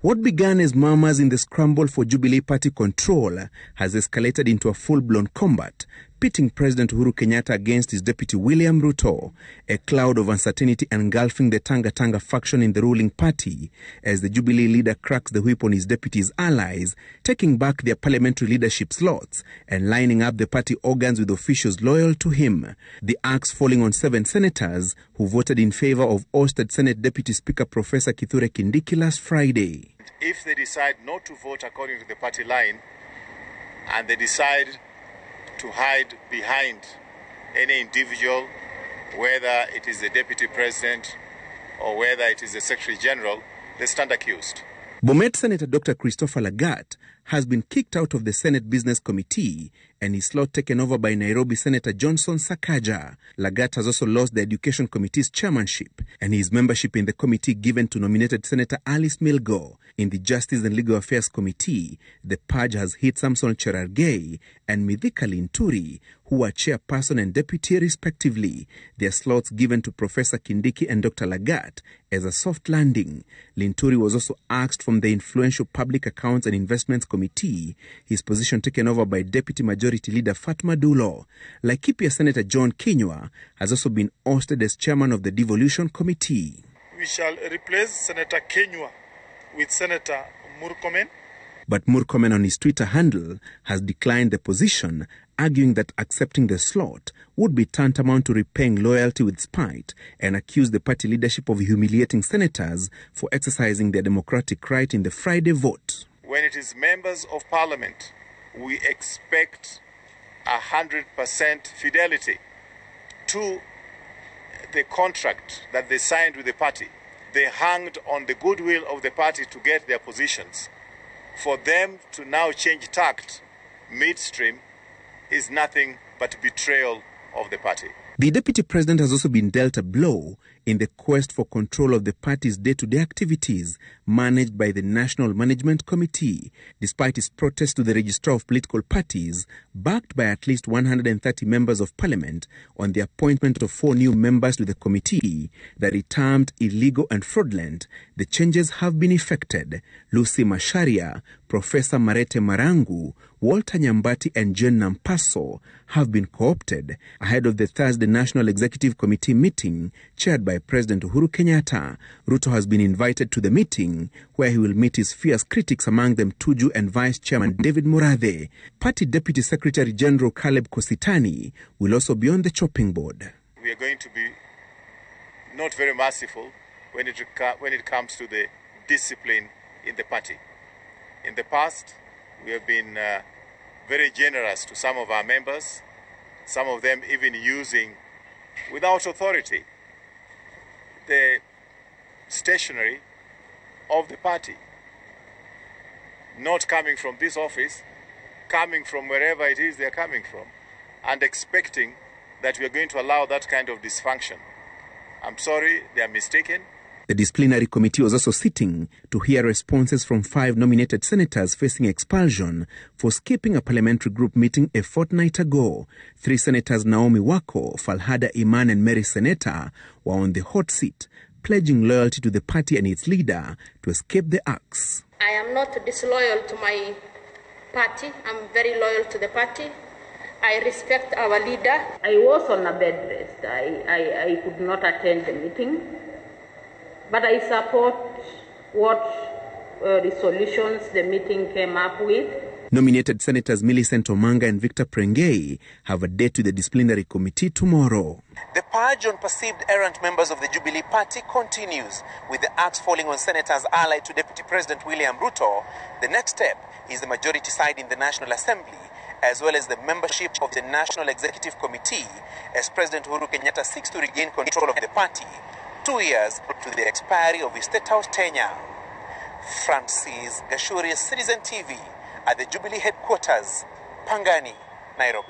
What began as murmurs in the scramble for Jubilee Party control has escalated into a full-blown combat, pitting President Uhuru Kenyatta against his deputy William Ruto, a cloud of uncertainty engulfing the Tanga faction in the ruling party as the Jubilee leader cracks the whip on his deputy's allies, taking back their parliamentary leadership slots and lining up the party organs with officials loyal to him. The axe falling on 7 senators who voted in favor of ousted Senate Deputy Speaker Professor Kithure Kindiki last Friday. If they decide not to vote according to the party line and they decide to hide behind any individual, whether it is the deputy president or whether it is the secretary general, they stand accused. Bomet Senator Dr. Christopher Lagat has been kicked out of the Senate Business Committee and his slot taken over by Nairobi Senator Johnson Sakaja. Lagat has also lost the Education Committee's chairmanship and his membership in the committee given to nominated Senator Alice Milgo. In the Justice and Legal Affairs Committee, the purge has hit Samson Cherargei and Mithika Linturi, who are chairperson and deputy respectively. Their slots given to Professor Kindiki and Dr. Lagat as a soft landing. Linturi was also axed from the influential Public Accounts and Investments Committee, his position taken over by Deputy Majority Leader Fatma Dulo. Laikipia Senator John Kinyua has also been ousted as chairman of the Devolution Committee. We shall replace Senator Kinyua with Senator Murkomen. But Murkomen on his Twitter handle has declined the position, arguing that accepting the slot would be tantamount to repaying loyalty with spite, and accused the party leadership of humiliating senators for exercising their democratic right in the Friday vote. When it is members of parliament, we expect 100% fidelity to the contract that they signed with the party. They hanged on the goodwill of the party to get their positions. For them to now change tact midstream is nothing but betrayal of the party. The deputy president has also been dealt a blow in the quest for control of the party's day-to-day activities managed by the National Management Committee, despite his protest to the Registrar of Political Parties, backed by at least 130 members of parliament on the appointment of 4 new members to the committee that he termed illegal and fraudulent. The changes have been effected. Lucy Masharia, Professor Marete Marangu, Walter Nyambati and Jane Nampaso have been co-opted ahead of the Thursday National Executive Committee meeting chaired by President Uhuru Kenyatta. Ruto has been invited to the meeting where he will meet his fierce critics, among them Tuju and Vice Chairman David Murathe. Party Deputy Secretary General Caleb Kositani will also be on the chopping board. We are going to be not very merciful when it comes to the discipline in the party. In the past, we have been very generous to some of our members, some of them even using, without authority, the stationery of the party. Not coming from this office, coming from wherever it is they're coming from, and expecting that we are going to allow that kind of dysfunction. I'm sorry, they are mistaken. The disciplinary committee was also sitting to hear responses from 5 nominated senators facing expulsion for skipping a parliamentary group meeting a fortnight ago. 3 senators, Naomi Wako, Falhada Iman and Mary Seneta, were on the hot seat, pledging loyalty to the party and its leader to escape the axe. I am not disloyal to my party. I'm very loyal to the party. I respect our leader. I was on a bed rest. I could not attend the meeting. But I support what resolutions the meeting came up with. Nominated Senators Millicent Omanga and Victor Prengei have a date to the disciplinary committee tomorrow. The purge on perceived errant members of the Jubilee Party continues, with the axe falling on senators allied to Deputy President William Ruto. The next step is the majority side in the National Assembly, as well as the membership of the National Executive Committee, as President Uhuru Kenyatta seeks to regain control of the party 2 years to the expiry of his State House tenure. Francis Gashuri, Citizen TV, at the Jubilee headquarters, Pangani, Nairobi.